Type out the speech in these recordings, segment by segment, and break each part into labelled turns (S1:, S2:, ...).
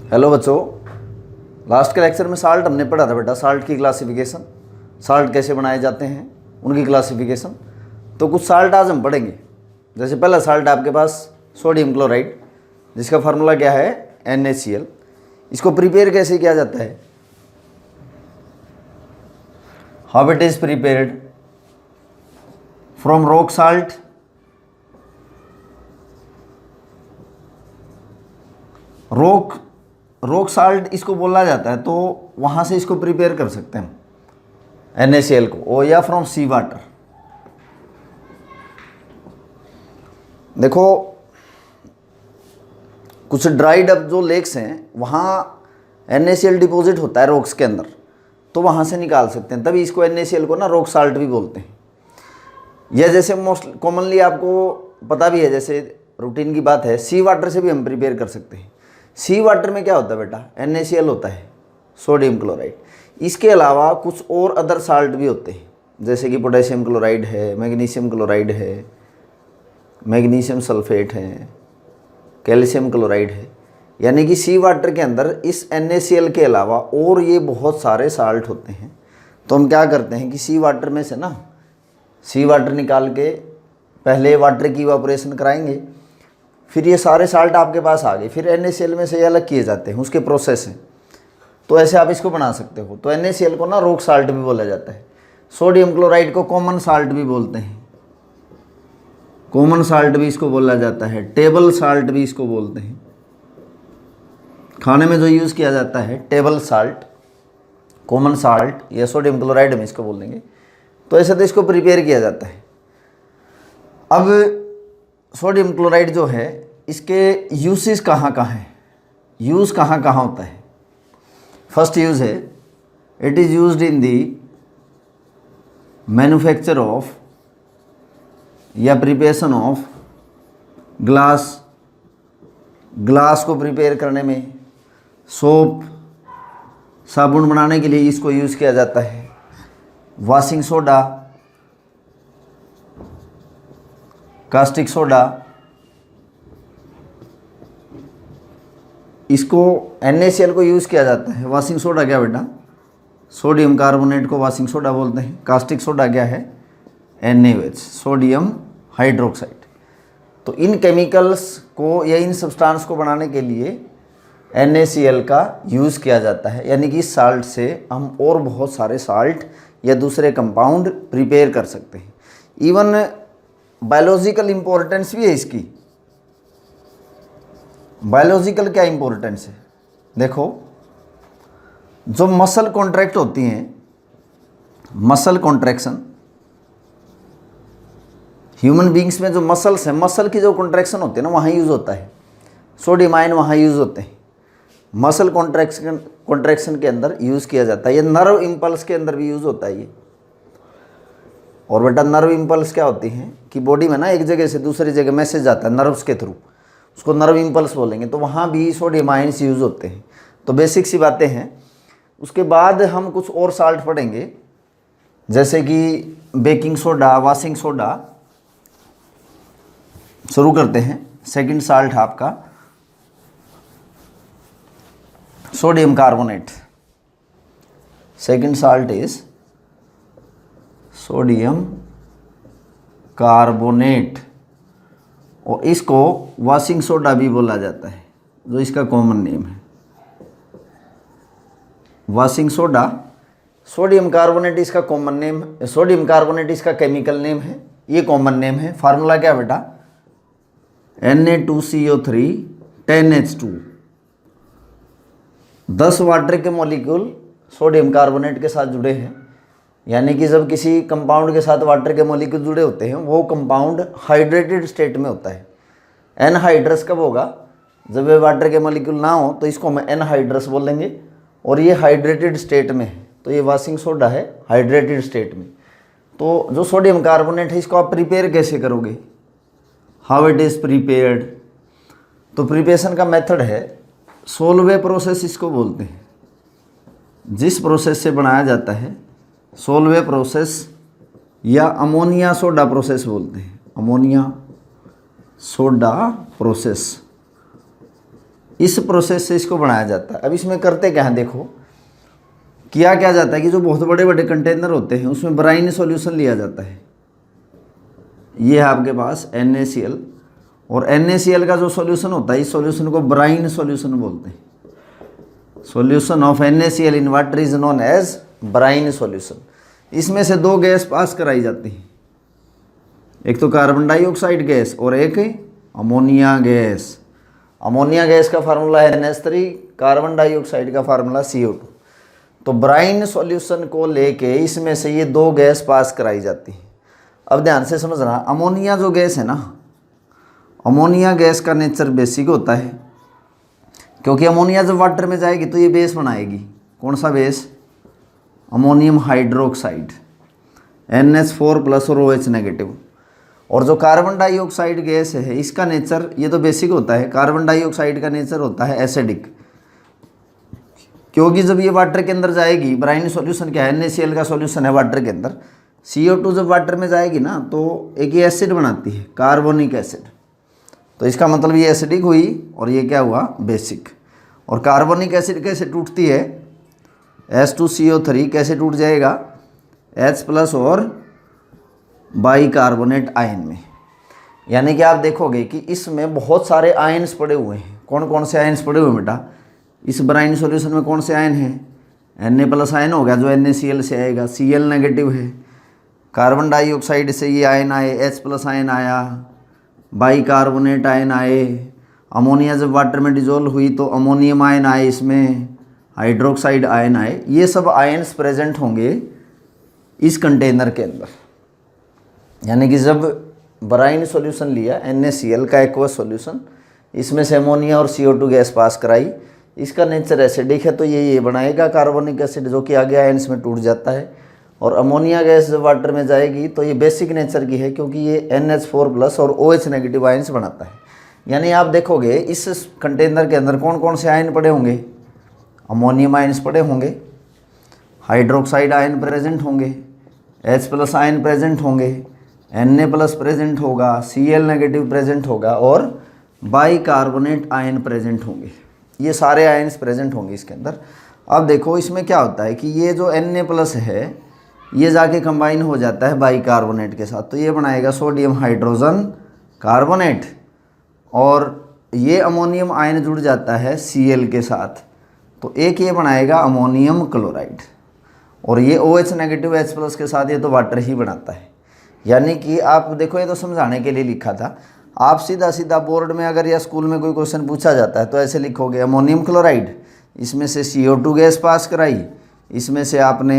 S1: Hello बच्चों, last के lecture में साल्ट हमने पढ़ा था बेटा। साल्ट की क्लासिफिकेशन, साल्ट कैसे बनाए जाते हैं, उनकी क्लासिफिकेशन। तो कुछ साल्ट आज हम पढ़ेंगे। जैसे पहला साल्ट आपके पास सोडियम क्लोराइड, जिसका फार्मूला क्या है NaCl। इसको प्रिपेयर कैसे किया जाता है, how it is prepared from rock salt, rock salt इसको बोला जाता है। तो वहाँ से इसको प्रिपेयर कर सकते हैं NaCl को, और या फ्रॉम सी वाटर। देखो कुछ ड्राइड अप जो लेक्स हैं वहाँ NaCl डिपॉजिट होता है रॉक्स के अंदर, तो वहाँ से निकाल सकते हैं। तभी इसको NaCl को ना रॉक साल्ट भी बोलते हैं। यह जैसे मोस्ट कॉमनली आपको पता भी है, जैसे रूटीन की बात है, सी वाटर से भी हम प्रिपेयर कर सकते हैं। सी वाटर में क्या होता है बेटा, NaCl होता है, सोडियम क्लोराइड। इसके अलावा कुछ और अदर साल्ट भी होते हैं, जैसे कि पोटेशियम क्लोराइड है, मैग्नीशियम क्लोराइड है, मैग्नीशियम सल्फेट है, कैल्शियम क्लोराइड है। यानी कि सी वाटर के अंदर इस NaCl के अलावा और ये बहुत सारे साल्ट होते हैं। तो हम क्या करते हैं कि सी वाटर में से ना सी वाटर निकाल के पहले वाटर की इवापोरेशन कराएंगे, फिर ये सारे साल्ट आपके पास आ गए, फिर NaCl में से ये अलग किए जाते हैं, उसके प्रोसेस हैं। तो ऐसे आप इसको बना सकते हो। तो NaCl को ना रॉक साल्ट भी बोला जाता है। सोडियम क्लोराइड को कॉमन साल्ट भी बोलते हैं, कॉमन साल्ट भी इसको बोला जाता है, टेबल साल्ट भी इसको बोलते हैं। खाने में जो यूज़ किया जाता है टेबल साल्ट, कॉमन साल्ट या सोडियम क्लोराइड में इसको बोल देंगे। तो ऐसे तो इसको प्रिपेयर किया जाता है। अब सोडियम क्लोराइड जो है, इसके यूसेस कहाँ कहाँ हैं, यूज़ कहाँ कहाँ होता है। फर्स्ट यूज़ है, it is used in the manufacture of या प्रिपरेशन ऑफ ग्लास, ग्लास को प्रिपेयर करने में, सोप साबुन बनाने के लिए इसको यूज़ किया जाता है, वॉशिंग सोडा, कास्टिक सोडा, इसको NaCl को यूज़ किया जाता है। वॉशिंग सोडा क्या बेटा, सोडियम कार्बोनेट को वॉशिंग सोडा बोलते हैं। कास्टिक सोडा क्या है, NaOH, सोडियम हाइड्रोक्साइड। तो इन केमिकल्स को या इन सब्सटेंस को बनाने के लिए NaCl का यूज़ किया जाता है। यानी कि इस साल्ट से हम और बहुत सारे साल्ट या दूसरे कंपाउंड प्रिपेयर कर सकते हैं। इवन बायोलॉजिकल इम्पोर्टेंस भी है इसकी। बायोलॉजिकल क्या इम्पोर्टेंस है, देखो जो मसल कॉन्ट्रैक्ट होती हैं, मसल कॉन्ट्रैक्शन, ह्यूमन बींग्स में जो मसल्स हैं, मसल की जो कॉन्ट्रैक्शन होती है ना, वहाँ यूज़ होता है सोडियम आयन, वहाँ यूज़ होते हैं। मसल कॉन्ट्रैक्शन के अंदर यूज़ किया जाता है। ये नर्व इम्पल्स के अंदर भी यूज़ होता है ये। और बेटा नर्व इम्पल्स क्या होती हैं कि बॉडी में ना एक जगह से दूसरी जगह मैसेज जाता है नर्व्स के थ्रू, उसको नर्व इम्पल्स बोलेंगे। तो वहाँ भी सोडियम आयन्स यूज़ होते हैं। तो बेसिक सी बातें हैं। उसके बाद हम कुछ और साल्ट पढ़ेंगे, जैसे कि बेकिंग सोडा, वॉशिंग सोडा। शुरू करते हैं। सेकंड साल्ट आपका sodium carbonate. Second salt is sodium carbonate, और इसको वॉशिंग सोडा भी बोला जाता है, जो इसका कॉमन नेम है वॉशिंग सोडा। सोडियम कार्बोनेट इसका कॉमन नेम, सोडियम कार्बोनेट इसका केमिकल नेम है, ये कॉमन नेम है। फार्मूला क्या बेटा, Na2CO3 10H2। 10 वाटर के मॉलिक्यूल सोडियम कार्बोनेट के साथ जुड़े हैं। यानी कि जब किसी कंपाउंड के साथ वाटर के मॉलिक्यूल जुड़े होते हैं, वो कंपाउंड हाइड्रेटेड स्टेट में होता है। एनहाइड्रस कब होगा, जब ये वाटर के मॉलिक्यूल ना हो, तो इसको हम एनहाइड्रस बोलेंगे। और ये हाइड्रेटेड स्टेट में है, तो ये वॉशिंग सोडा है हाइड्रेटेड स्टेट में। तो जो सोडियम कार्बोनेट है, इसको आप प्रिपेयर कैसे करोगे, हाउ इट इज़ प्रिपेयर्ड। तो प्रिपरेशन का मेथड है सोलवे प्रोसेस, इसको बोलते हैं। जिस प्रोसेस से बनाया जाता है सोलवे प्रोसेस या अमोनिया सोडा प्रोसेस बोलते हैं, अमोनिया सोडा प्रोसेस। इस प्रोसेस से इसको बनाया जाता है। अब इसमें करते क्या है, देखो किया क्या जाता है कि जो बहुत बड़े बड़े कंटेनर होते हैं उसमें ब्राइन सॉल्यूशन लिया जाता है। ये है आपके पास NaCl, और NaCl का जो सॉल्यूशन होता है इस सॉल्यूशन को ब्राइन सॉल्यूशन बोलते हैं। Solution of NaCl in water is known as brine solution. इसमें से दो गैस पास कराई जाती है, एक तो कार्बन डाइऑक्साइड गैस और एक अमोनिया गैस। अमोनिया गैस का फार्मूला है NH3, कार्बन डाइऑक्साइड का फार्मूला CO2। तो ब्राइन सॉल्यूशन को लेके इसमें से ये दो गैस पास कराई जाती है। अब ध्यान से समझना, अमोनिया जो गैस है ना, अमोनिया गैस का नेचर बेसिक होता है, क्योंकि अमोनिया जब वाटर में जाएगी तो ये बेस बनाएगी। कौन सा बेस? अमोनियम हाइड्रोक्साइड, NH4+ और OH नेगेटिव। और जो कार्बन डाइऑक्साइड गैस है इसका नेचर, ये तो बेसिक होता है, कार्बन डाइऑक्साइड का नेचर होता है एसिडिक, क्योंकि जब ये वाटर के अंदर जाएगी, ब्राइन सॉल्यूशन क्या है, NaCl का सॉल्यूशन है वाटर के अंदर, CO2 जब वाटर में जाएगी ना तो एक ये एसिड बनाती है, कार्बोनिक एसिड। तो इसका मतलब ये एसिडिक हुई और ये क्या हुआ, बेसिक। और कार्बोनिक एसिड कैसे टूटती है, H2CO3 कैसे टूट जाएगा, H+ और बाइकार्बोनेट आयन में। यानी कि आप देखोगे कि इसमें बहुत सारे आयन्स पड़े हुए हैं। कौन कौन से आयन्स पड़े हुए बेटा, इस ब्राइन सॉल्यूशन में कौन से आयन हैं? Na+ आयन हो गया जो NaCl से आएगा, Cl नेगेटिव है, कार्बन डाइऑक्साइड से ये आयन आए, H+ आयन आया, बाइकार्बोनेट आयन आए, अमोनिया जब वाटर में डिजोल्व हुई तो अमोनियम आयन आए, इसमें हाइड्रोक्साइड आयन आए। ये सब आयन्स प्रेजेंट होंगे इस कंटेनर के अंदर। यानी कि जब ब्राइन सॉल्यूशन लिया NaCl का एक्वस सॉल्यूशन, इसमें से अमोनिया और CO2 गैस पास कराई, इसका नेचर एसिडिक है तो ये बनाएगा कार्बोनिक एसिड, जो कि आगे आयन्स में टूट जाता है। और अमोनिया गैस जब वाटर में जाएगी तो ये बेसिक नेचर की है, क्योंकि ये NH4+ और OH नेगेटिव आयन्स बनाता है। यानी आप देखोगे इस कंटेनर के अंदर कौन कौन से आयन पड़े होंगे, अमोनियम आयन्स पड़े होंगे, हाइड्रोक्साइड आयन प्रेजेंट होंगे, H+ आयन प्रेजेंट होंगे, Na+ प्रेजेंट होगा, Cl नेगेटिव प्रेजेंट होगा और बाइकार्बोनेट आयन प्रेजेंट होंगे। ये सारे आयन्स प्रेजेंट होंगे इसके अंदर। अब देखो इसमें क्या होता है कि ये जो Na+ है ये जाके कंबाइन हो जाता है बाइकार्बोनेट के साथ, तो ये बनाएगा सोडियम हाइड्रोजन कार्बोनेट, और ये अमोनियम आयन जुड़ जाता है Cl के साथ, तो एक ये बनाएगा अमोनियम क्लोराइड। और ये OH नेगेटिव H+ के साथ ये तो वाटर ही बनाता है। यानी कि आप देखो, ये तो समझाने के लिए लिखा था, आप सीधा सीधा बोर्ड में अगर या स्कूल में कोई क्वेश्चन पूछा जाता है तो ऐसे लिखोगे, अमोनियम क्लोराइड, इसमें से CO2 गैस पास कराई, इसमें से आपने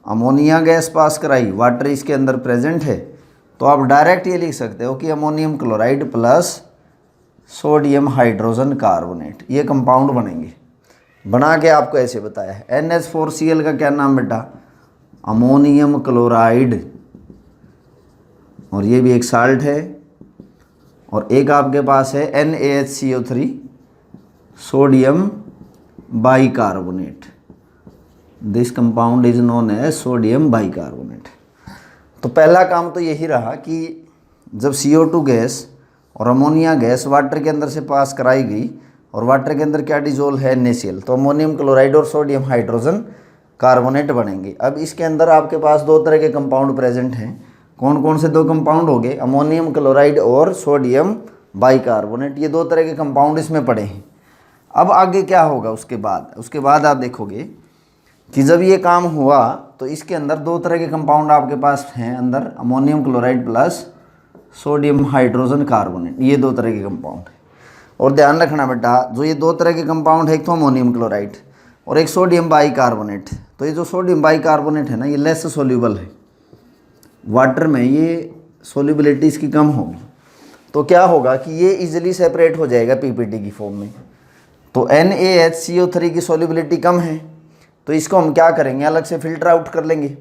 S1: अमोनिया गैस पास कराई, वाटर इसके अंदर प्रेजेंट है, तो आप डायरेक्ट ये लिख सकते हो कि ammonium chloride plus sodium hydrogen carbonate, ये कंपाउंड बनेंगे। बना के आपको ऐसे बताया है। NH4Cl का क्या नाम बेटा, अमोनियम क्लोराइड, और ये भी एक साल्ट है। और एक आपके पास है NaHCO3 sodium bicarbonate, this compound is known as sodium bicarbonate. तो पहला काम तो यही रहा कि जब CO2 गैस और अमोनिया गैस वाटर के अंदर से पास कराई गई, और वाटर के अंदर क्या डिजोल्व है, NaCl, तो अमोनियम क्लोराइड और सोडियम हाइड्रोजन कार्बोनेट बनेंगे। अब इसके अंदर आपके पास दो तरह के कंपाउंड प्रेजेंट हैं। कौन कौन से दो कंपाउंड हो गए, अमोनियम क्लोराइड और सोडियम बाइकार्बोनेट, ये दो तरह के कंपाउंड इसमें पड़े हैं। अब आगे क्या होगा उसके बाद आप देखोगे कि जब ये काम हुआ तो इसके अंदर दो तरह के कंपाउंड आपके पास हैं अंदर, ammonium chloride plus sodium hydrogen carbonate, ये दो तरह के कंपाउंड है। और ध्यान रखना बेटा, जो ये दो तरह के कंपाउंड है, एक तो अमोनियम क्लोराइड और एक सोडियम बाइकार्बोनेट, तो ये जो सोडियम बाइकार्बोनेट है ना, ये लेस सोल्यूबल है वाटर में, ये सोल्यूबिलिटी इसकी कम होगी। तो क्या होगा कि ये इजीली सेपरेट हो जाएगा पीपीटी की फॉर्म में। तो NaHCO3 की सोल्यूबिलिटी कम है, तो इसको हम क्या करेंगे, अलग से फिल्टर आउट कर लेंगे।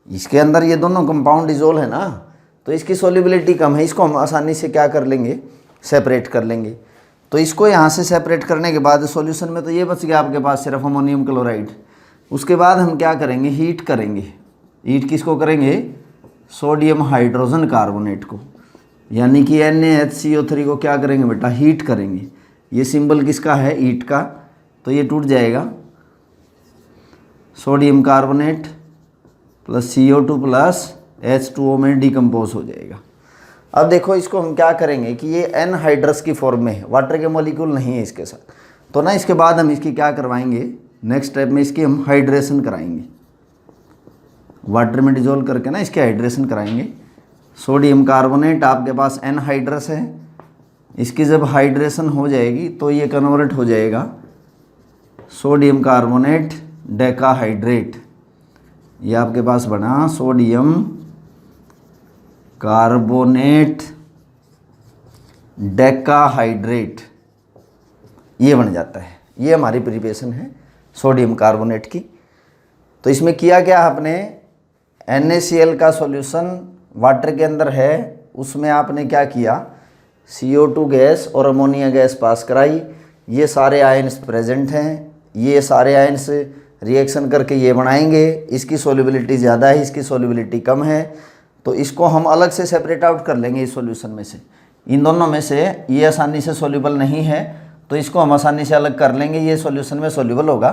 S1: इसके अंदर ये दोनों कंपाउंड डिजोल्व है ना, तो इसकी सोल्यूबिलिटी कम है, इसको हम आसानी से क्या कर लेंगे, सेपरेट कर लेंगे। तो इसको यहाँ से सेपरेट करने के बाद सॉल्यूशन में तो ये बच गया आपके पास सिर्फ अमोनियम क्लोराइड। उसके बाद हम क्या करेंगे, हीट करेंगे। हीट किसको करेंगे, सोडियम हाइड्रोजन कार्बोनेट को, यानी कि NaHCO3 को क्या करेंगे बेटा, हीट करेंगे। ये सिंबल किसका है, ईट का, तो ये टूट जाएगा, sodium carbonate plus CO2 plus H2O में डिकम्पोज हो जाएगा। अब देखो इसको हम क्या करेंगे कि ये एनहाइड्रस की फॉर्म में है, वाटर के मॉलिक्यूल नहीं है इसके साथ, तो ना इसके बाद हम इसकी क्या करवाएंगे, नेक्स्ट स्टेप में इसकी हम हाइड्रेशन कराएंगे, वाटर में डिजोल्व करके ना इसकी हाइड्रेशन कराएंगे। सोडियम कार्बोनेट आपके पास एनहाइड्रस है, इसकी जब हाइड्रेशन हो जाएगी तो ये कन्वर्ट हो जाएगा सोडियम कार्बोनेट डेकाहाइड्रेट, ये आपके पास बना सोडियम कार्बोनेट डेकाहाइड्रेट, ये बन जाता है। ये हमारी प्रिपरेशन है सोडियम कार्बोनेट की। तो इसमें किया क्या आपने, NaCl का सॉल्यूशन वाटर के अंदर है, उसमें आपने क्या किया, CO2 गैस और अमोनिया गैस पास कराई, ये सारे आयन्स प्रेजेंट हैं, ये सारे आयन्स रिएक्शन करके ये बनाएंगे, इसकी सॉल्युबिलिटी ज़्यादा है, इसकी सॉल्युबिलिटी कम है, तो इसको हम अलग से सेपरेट आउट कर लेंगे इस सॉल्यूशन में से। इन दोनों में से ये आसानी से सॉल्युबल नहीं है तो इसको हम आसानी से अलग कर लेंगे, ये सॉल्यूशन में सॉल्युबल होगा।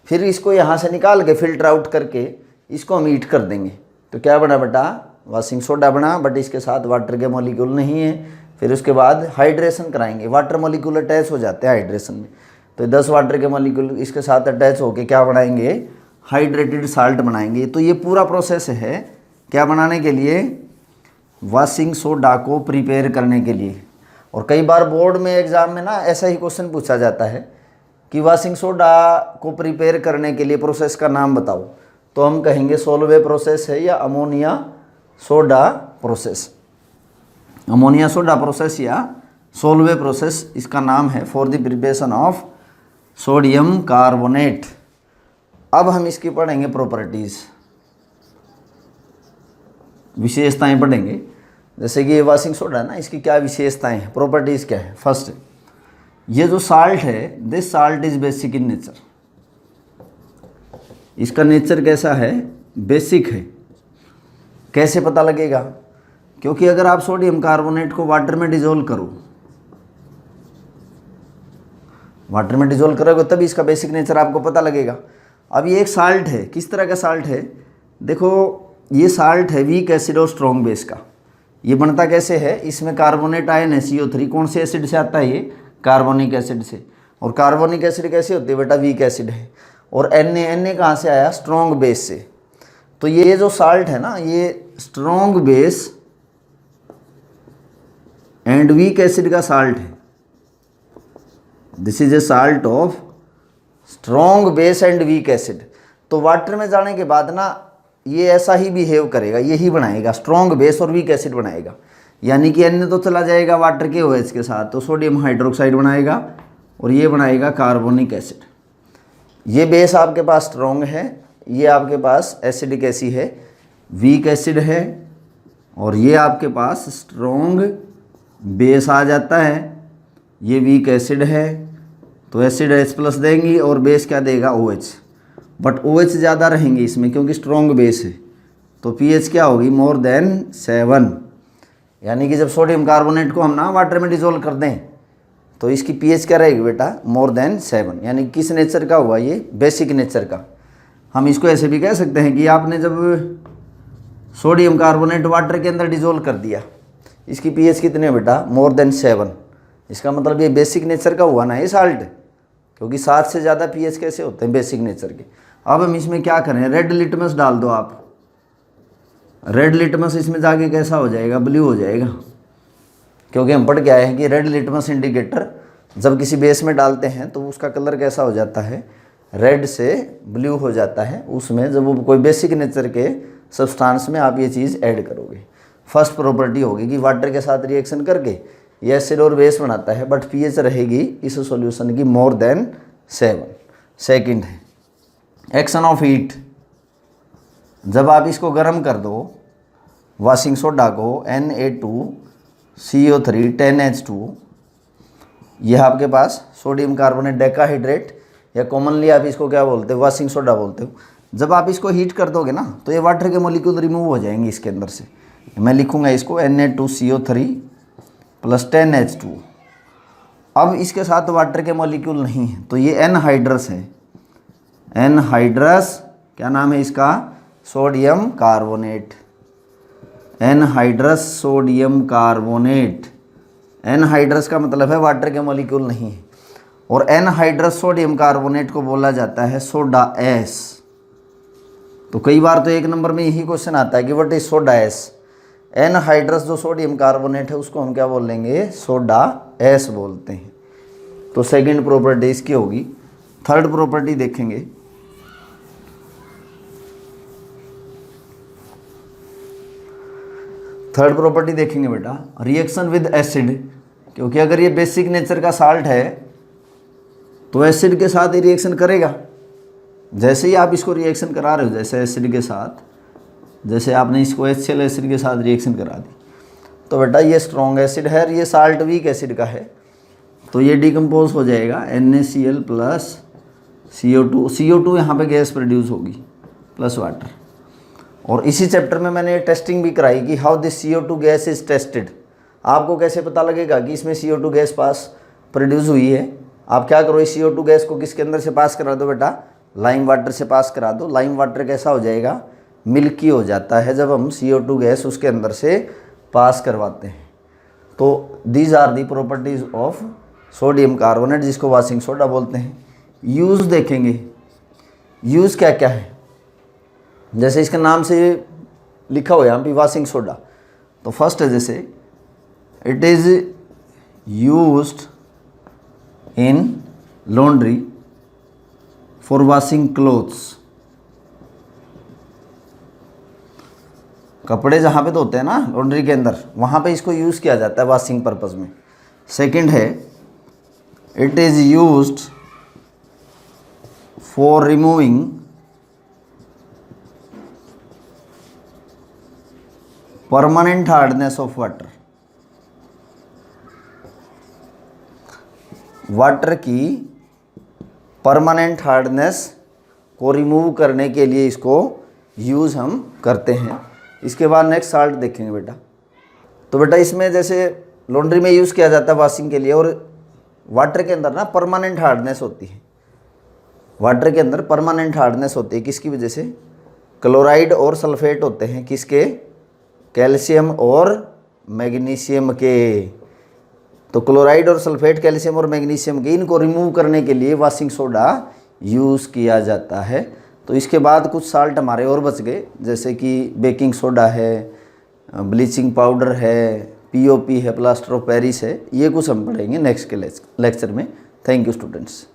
S1: फिर इसको यहाँ से निकाल के फिल्टर आउट करके इसको हम हीट कर देंगे, तो क्या बना बेटा, वॉशिंग सोडा बना, बट इसके साथ वाटर के मॉलिक्यूल नहीं है। फिर उसके बाद हाइड्रेशन कराएंगे, वाटर मॉलिक्यूल अटैच हो जाते हैं हाइड्रेशन में, तो 10 वाटर के मॉलिक्यूल इसके साथ अटैच होके क्या बनाएंगे, हाइड्रेटेड साल्ट बनाएंगे। तो ये पूरा प्रोसेस है क्या बनाने के लिए, वॉशिंग सोडा को प्रिपेयर करने के लिए। और कई बार बोर्ड में एग्ज़ाम में ना ऐसा ही क्वेश्चन पूछा जाता है कि वॉशिंग सोडा को प्रिपेयर करने के लिए प्रोसेस का नाम बताओ, तो हम कहेंगे सोलवे प्रोसेस है या ammonia soda process, ammonia soda process या सोलवे प्रोसेस इसका नाम है for the preparation of sodium carbonate. अब हम इसकी पढ़ेंगे प्रॉपर्टीज़, विशेषताएं पढ़ेंगे। जैसे कि ये वॉशिंग सोडा है ना, इसकी क्या विशेषताएं हैं, प्रॉपर्टीज़ क्या है। फर्स्ट, ये जो साल्ट है, this salt is basic in nature, इसका नेचर कैसा है, बेसिक है। कैसे पता लगेगा, क्योंकि अगर आप सोडियम कार्बोनेट को वाटर में डिजोल्व करो, वाटर में डिजोल्व करोगे तभी इसका बेसिक नेचर आपको पता लगेगा। अब ये एक साल्ट है, किस तरह का साल्ट है, देखो ये साल्ट है वीक एसिड और स्ट्रॉन्ग बेस का। ये बनता कैसे है, इसमें कार्बोनेट आयन है CO3, कौन से एसिड से आता है ये, कार्बोनिक एसिड से। और कार्बोनिक एसिड कैसे होती है बेटा, वीक एसिड है। और Na कहाँ से आया, स्ट्रॉन्ग बेस से। तो ये जो साल्ट है ना, ये strong base and weak acid का साल्ट है। This is a salt of strong base and weak acid. तो वाटर में जाने के बाद ना ये ऐसा ही बिहेव करेगा, यही बनाएगा, स्ट्रॉन्ग बेस और वीक एसिड बनाएगा। यानी कि Na तो चला जाएगा वाटर के OH के साथ, तो सोडियम हाइड्रोक्साइड बनाएगा और ये बनाएगा कार्बोनिक एसिड। ये बेस आपके पास स्ट्रॉन्ग है, ये आपके पास एसिडिक एसिड है, वीक एसिड है, और ये आपके पास स्ट्रॉन्ग बेस आ जाता है, ये वीक एसिड है, तो एसिड H+ देंगी और बेस क्या देगा, OH। बट OH ज़्यादा रहेंगे इसमें क्योंकि स्ट्रॉन्ग बेस है, तो pH क्या होगी, मोर देन 7। यानी कि जब सोडियम कार्बोनेट को हम ना वाटर में डिजोल्व कर दें तो इसकी pH क्या रहेगी बेटा, मोर देन 7। यानी किस नेचर का हुआ, ये बेसिक नेचर का। हम इसको ऐसे भी कह सकते हैं कि आपने जब सोडियम कार्बोनेट वाटर के अंदर डिजोल्व कर दिया, इसकी pH कितने है बेटा, मोर देन 7। इसका मतलब ये बेसिक नेचर का हुआ ना ये साल्ट, क्योंकि 7 से ज़्यादा pH कैसे होते हैं, बेसिक नेचर के। अब हम इसमें क्या करें, रेड लिटमस डाल दो आप, रेड लिटमस इसमें जाके कैसा हो जाएगा, ब्लू हो जाएगा। क्योंकि हम पढ़ के आए हैं कि रेड लिटमस इंडिकेटर जब किसी बेस में डालते हैं तो उसका कलर कैसा हो जाता है, रेड से ब्लू हो जाता है। उसमें जब वो कोई बेसिक नेचर के सब्सटेंस में आप ये चीज़ ऐड करोगे, फर्स्ट प्रॉपर्टी होगी कि वाटर के साथ रिएक्शन करके ये एसिड और बेस बनाता है, बट pH रहेगी इस सॉल्यूशन की मोर देन 7। सेकंड है एक्शन ऑफ हीट, जब आप इसको गर्म कर दो वॉशिंग सोडा को, Na2CO3 10H2, यह आपके पास सोडियम कार्बोनेट डेकाहाइड्रेट, या कॉमनली आप इसको क्या बोलते हो, वॉशिंग सोडा बोलते हो। जब आप इसको हीट कर दोगे ना तो ये वाटर के मॉलिक्यूल रिमूव हो जाएंगे इसके अंदर से। मैं लिखूंगा इसको Na2CO3 + 10H2, अब इसके साथ वाटर के मॉलिक्यूल नहीं है, तो ये एनहाइड्रस है। एनहाइड्रस, क्या नाम है इसका? Sodium carbonate. Anhydrous sodium carbonate. Anhydrous का मतलब है वाटर के मॉलिक्यूल नहीं है, और एनहाइड्रस सोडियम कार्बोनेट को बोला जाता है सोडा एस। तो कई बार तो 1 नंबर में यही क्वेश्चन आता है कि what is soda S. Anhydrous जो सोडियम कार्बोनेट है उसको हम क्या बोलेंगे? सोडा एस बोलते हैं। तो सेकंड प्रॉपर्टी इसकी होगी। थर्ड प्रॉपर्टी देखेंगे। थर्ड प्रॉपर्टी देखेंगे बेटा, रिएक्शन विद एसिड। क्योंकि अगर ये बेसिक नेचर का साल्ट है तो एसिड के साथ ही रिएक्शन करेगा। जैसे ही आप इसको रिएक्शन करा रहे हो, जैसे एसिड के साथ, जैसे आपने इसको HCl एसिड के साथ रिएक्शन करा दी, तो बेटा ये स्ट्रॉन्ग एसिड है और ये साल्ट वीक एसिड का है, तो ये डिकम्पोज हो जाएगा NaCl प्लस CO2। CO2 यहाँ पे गैस प्रोड्यूस होगी प्लस वाटर। और इसी चैप्टर में मैंने टेस्टिंग भी कराई कि how this CO2 gas is tested. आपको कैसे पता लगेगा कि इसमें CO2 गैस पास प्रोड्यूस हुई है? आप क्या करो, इस CO2 गैस को किसके अंदर से पास करा दो बेटा? लाइम वाटर से पास करा दो। लाइम वाटर कैसा हो जाएगा? मिल्की हो जाता है जब हम CO2 गैस उसके अंदर से पास करवाते हैं। तो these are the properties of sodium carbonate, जिसको वाशिंग सोडा बोलते हैं। यूज़ देखेंगे, यूज़ क्या क्या है। जैसे इसके नाम से लिखा हुआ है यहाँ पे वाशिंग सोडा, तो फर्स्ट है जैसे it is used in laundry for washing clothes. कपड़े जहाँ पे धोते हैं ना लॉन्ड्री के अंदर, वहाँ पे इसको यूज़ किया जाता है वॉशिंग पर्पज़ में। सेकंड है it is used for removing permanent hardness of water. Water की परमानेंट हार्डनेस को रिमूव करने के लिए इसको यूज़ हम करते हैं। इसके बाद नेक्स्ट साल्ट देखेंगे बेटा। तो बेटा इसमें जैसे लॉन्ड्री में यूज़ किया जाता है वॉशिंग के लिए, और वाटर के अंदर ना परमानेंट हार्डनेस होती है। वाटर के अंदर परमानेंट हार्डनेस होती है किसकी वजह से? क्लोराइड और सल्फेट होते हैं किसके? कैल्शियम और मैग्नीशियम के। तो क्लोराइड और सल्फेट, कैल्शियम और मैग्नीशियम के, इनको रिमूव करने के लिए वॉशिंग सोडा यूज़ किया जाता है। तो इसके बाद कुछ साल्ट हमारे और बच गए, जैसे कि बेकिंग सोडा है, ब्लीचिंग पाउडर है, POP है, प्लास्टर ऑफ पेरिस है। ये कुछ हम पढ़ेंगे नेक्स्ट के लेक्चर में। Thank you students.